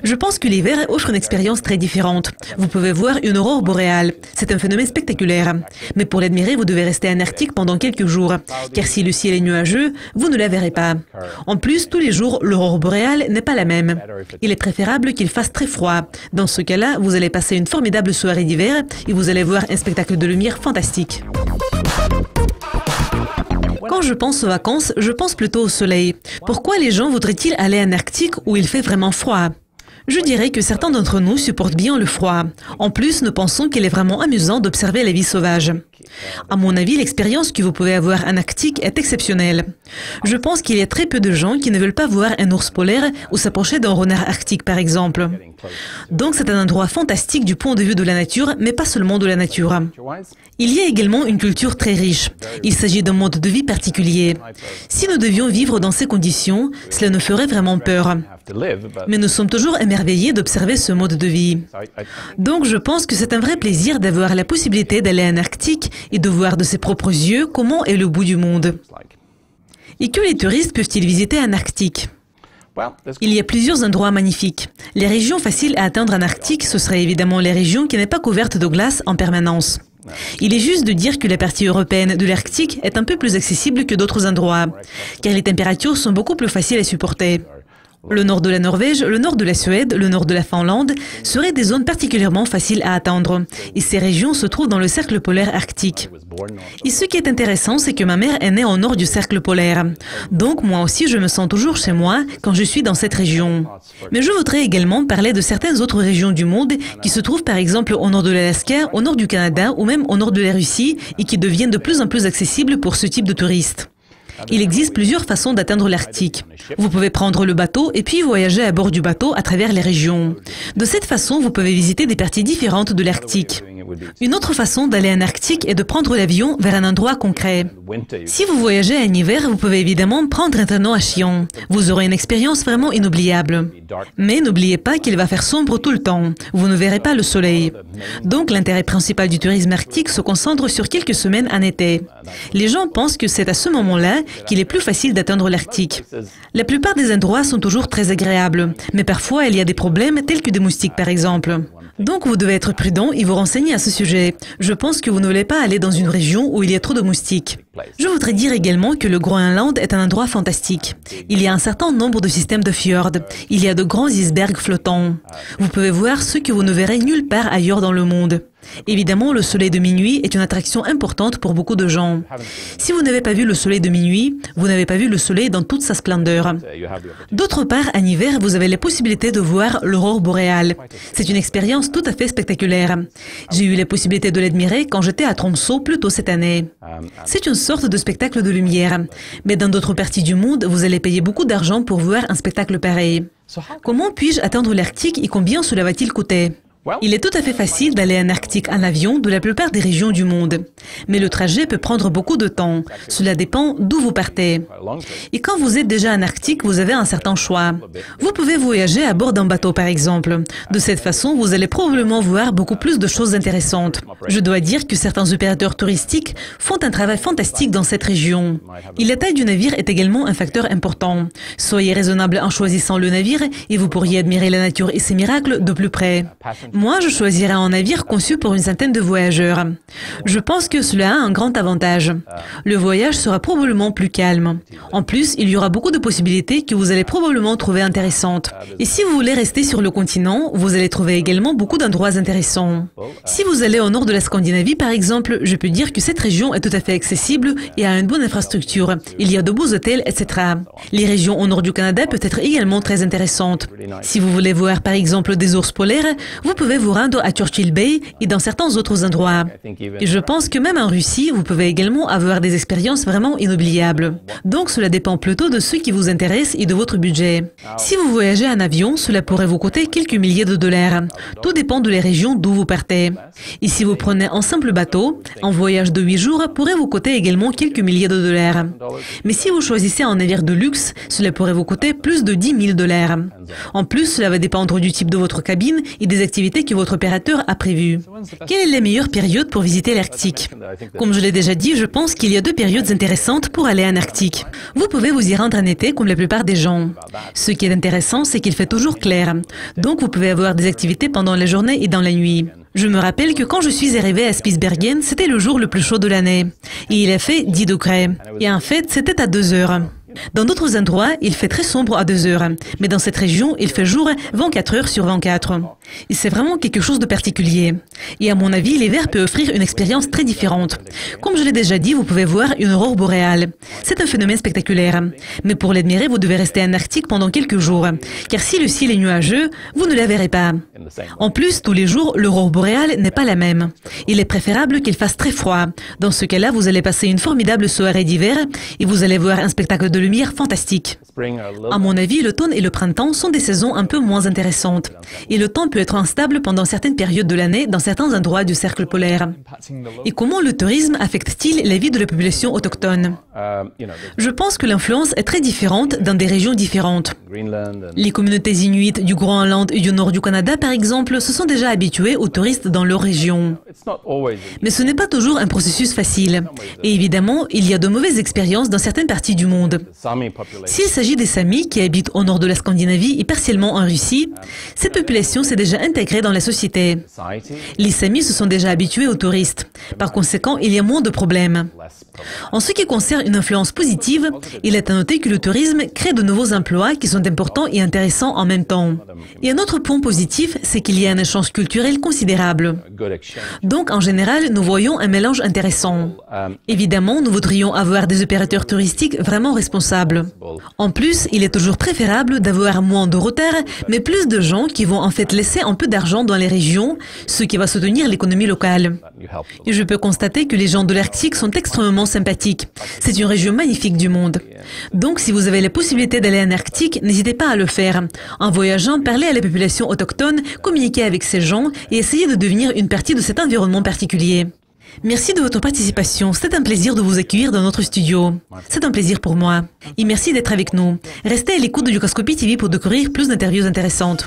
Je pense que l'hiver offre une expérience très différente. Vous pouvez voir une aurore boréale. C'est un phénomène spectaculaire. Mais pour l'admirer, vous devez rester en Arctique pendant quelques jours. Car si le ciel est nuageux, vous ne la verrez pas. En plus, tous les jours, l'aurore boréale n'est pas la même. Il est préférable qu'il fasse très froid. Dans ce cas-là, vous allez passer une formidable soirée d'hiver et vous allez voir un spectacle de lumière fantastique. Quand je pense aux vacances, je pense plutôt au soleil. Pourquoi les gens voudraient-ils aller en Arctique où il fait vraiment froid? Je dirais que certains d'entre nous supportent bien le froid. En plus, nous pensons qu'il est vraiment amusant d'observer la vie sauvage. À mon avis, l'expérience que vous pouvez avoir en Arctique est exceptionnelle. Je pense qu'il y a très peu de gens qui ne veulent pas voir un ours polaire ou s'approcher d'un renard arctique, par exemple. Donc c'est un endroit fantastique du point de vue de la nature, mais pas seulement de la nature. Il y a également une culture très riche. Il s'agit d'un mode de vie particulier. Si nous devions vivre dans ces conditions, cela nous ferait vraiment peur. Mais nous sommes toujours émerveillés d'observer ce mode de vie. Donc je pense que c'est un vrai plaisir d'avoir la possibilité d'aller en Arctique et de voir de ses propres yeux comment est le bout du monde. Et que les touristes peuvent-ils visiter en Arctique? Il y a plusieurs endroits magnifiques. Les régions faciles à atteindre en Arctique, ce seraient évidemment les régions qui n'est pas couvertes de glace en permanence. Il est juste de dire que la partie européenne de l'Arctique est un peu plus accessible que d'autres endroits, car les températures sont beaucoup plus faciles à supporter. Le nord de la Norvège, le nord de la Suède, le nord de la Finlande seraient des zones particulièrement faciles à atteindre. Et ces régions se trouvent dans le cercle polaire arctique. Et ce qui est intéressant, c'est que ma mère est née au nord du cercle polaire. Donc moi aussi, je me sens toujours chez moi quand je suis dans cette région. Mais je voudrais également parler de certaines autres régions du monde qui se trouvent par exemple au nord de l'Alaska, au nord du Canada ou même au nord de la Russie et qui deviennent de plus en plus accessibles pour ce type de touristes. Il existe plusieurs façons d'atteindre l'Arctique. Vous pouvez prendre le bateau et puis voyager à bord du bateau à travers les régions. De cette façon, vous pouvez visiter des parties différentes de l'Arctique. Une autre façon d'aller en Arctique est de prendre l'avion vers un endroit concret. Si vous voyagez en hiver, vous pouvez évidemment prendre un traîneau à chiens. Vous aurez une expérience vraiment inoubliable. Mais n'oubliez pas qu'il va faire sombre tout le temps. Vous ne verrez pas le soleil. Donc l'intérêt principal du tourisme arctique se concentre sur quelques semaines en été. Les gens pensent que c'est à ce moment-là qu'il est plus facile d'atteindre l'Arctique. La plupart des endroits sont toujours très agréables, mais parfois il y a des problèmes tels que des moustiques par exemple. Donc vous devez être prudent et vous renseigner à ce sujet. Je pense que vous ne voulez pas aller dans une région où il y a trop de moustiques. Je voudrais dire également que le Groenland est un endroit fantastique. Il y a un certain nombre de systèmes de fjords. Il y a de grands icebergs flottants. Vous pouvez voir ce que vous ne verrez nulle part ailleurs dans le monde. Évidemment, le soleil de minuit est une attraction importante pour beaucoup de gens. Si vous n'avez pas vu le soleil de minuit, vous n'avez pas vu le soleil dans toute sa splendeur. D'autre part, en hiver, vous avez la possibilité de voir l'aurore boréale. C'est une expérience tout à fait spectaculaire. J'ai eu la possibilité de l'admirer quand j'étais à Tromsø plus tôt cette année. C'est une sorte de spectacle de lumière. Mais dans d'autres parties du monde, vous allez payer beaucoup d'argent pour voir un spectacle pareil. Comment puis-je atteindre l'Arctique et combien cela va-t-il coûter ? Il est tout à fait facile d'aller en Arctique en avion de la plupart des régions du monde. Mais le trajet peut prendre beaucoup de temps. Cela dépend d'où vous partez. Et quand vous êtes déjà en Arctique, vous avez un certain choix. Vous pouvez voyager à bord d'un bateau, par exemple. De cette façon, vous allez probablement voir beaucoup plus de choses intéressantes. Je dois dire que certains opérateurs touristiques font un travail fantastique dans cette région. Et la taille du navire est également un facteur important. Soyez raisonnable en choisissant le navire et vous pourriez admirer la nature et ses miracles de plus près. Moi, je choisirais un navire conçu pour une centaine de voyageurs. Je pense que cela a un grand avantage. Le voyage sera probablement plus calme. En plus, il y aura beaucoup de possibilités que vous allez probablement trouver intéressantes. Et si vous voulez rester sur le continent, vous allez trouver également beaucoup d'endroits intéressants. Si vous allez au nord de la Scandinavie, par exemple, je peux dire que cette région est tout à fait accessible et a une bonne infrastructure. Il y a de beaux hôtels, etc. Les régions au nord du Canada peuvent être également très intéressantes. Si vous voulez voir, par exemple, des ours polaires, vous pouvez vous rendre à Churchill Bay et dans certains autres endroits. Et je pense que même en Russie, vous pouvez également avoir des expériences vraiment inoubliables. Donc cela dépend plutôt de ce qui vous intéresse et de votre budget. Si vous voyagez en avion, cela pourrait vous coûter quelques milliers de dollars. Tout dépend de la région d'où vous partez. Et si vous prenez un simple bateau, un voyage de 8 jours pourrait vous coûter également quelques milliers de dollars. Mais si vous choisissez un navire de luxe, cela pourrait vous coûter plus de 10 000 dollars. En plus, cela va dépendre du type de votre cabine et des activités activités que votre opérateur a prévues. Quelle est la meilleure période pour visiter l'Arctique? Comme je l'ai déjà dit, je pense qu'il y a deux périodes intéressantes pour aller en Arctique. Vous pouvez vous y rendre en été comme la plupart des gens. Ce qui est intéressant, c'est qu'il fait toujours clair. Donc vous pouvez avoir des activités pendant la journée et dans la nuit. Je me rappelle que quand je suis arrivée à Spitsbergen, c'était le jour le plus chaud de l'année. Et il a fait 10 degrés. Et en fait, c'était à 2 heures. Dans d'autres endroits, il fait très sombre à 2 heures. Mais dans cette région, il fait jour 24 heures sur 24. Et c'est vraiment quelque chose de particulier. Et à mon avis, l'hiver peut offrir une expérience très différente. Comme je l'ai déjà dit, vous pouvez voir une aurore boréale. C'est un phénomène spectaculaire. Mais pour l'admirer, vous devez rester en Arctique pendant quelques jours. Car si le ciel est nuageux, vous ne la verrez pas. En plus, tous les jours, l'aurore boréale n'est pas la même. Il est préférable qu'il fasse très froid. Dans ce cas-là, vous allez passer une formidable soirée d'hiver et vous allez voir un spectacle de lumière fantastique. À mon avis, l'automne et le printemps sont des saisons un peu moins intéressantes. Et le temps peut être instable pendant certaines périodes de l'année dans certains endroits du cercle polaire. Et comment le tourisme affecte-t-il la vie de la population autochtone? Je pense que l'influence est très différente dans des régions différentes. Les communautés inuites du Groenland et du nord du Canada, par exemple, se sont déjà habituées aux touristes dans leur région. Mais ce n'est pas toujours un processus facile. Et évidemment, il y a de mauvaises expériences dans certaines parties du monde. S'il s'agit des Samis qui habitent au nord de la Scandinavie et partiellement en Russie, cette population s'est déjà intégrée dans la société. Les Samis se sont déjà habitués aux touristes. Par conséquent, il y a moins de problèmes. En ce qui concerne une influence positive, il est à noter que le tourisme crée de nouveaux emplois qui sont importants et intéressants en même temps. Et un autre point positif, c'est qu'il y a un échange culturel considérable. Donc, en général, nous voyons un mélange intéressant. Évidemment, nous voudrions avoir des opérateurs touristiques vraiment responsables. En plus, il est toujours préférable d'avoir moins de retard, mais plus de gens qui vont en fait laisser un peu d'argent dans les régions, ce qui va soutenir l'économie locale. Et je peux constater que les gens de l'Arctique sont extrêmement sympathiques. C'est une région magnifique du monde. Donc, si vous avez la possibilité d'aller en Arctique, n'hésitez pas à le faire. En voyageant, parlez à la population autochtone, communiquez avec ces gens et essayez de devenir une partie de cet environnement particulier. Merci de votre participation. C'est un plaisir de vous accueillir dans notre studio. C'est un plaisir pour moi. Et merci d'être avec nous. Restez à l'écoute de Yucascopie TV pour découvrir plus d'interviews intéressantes.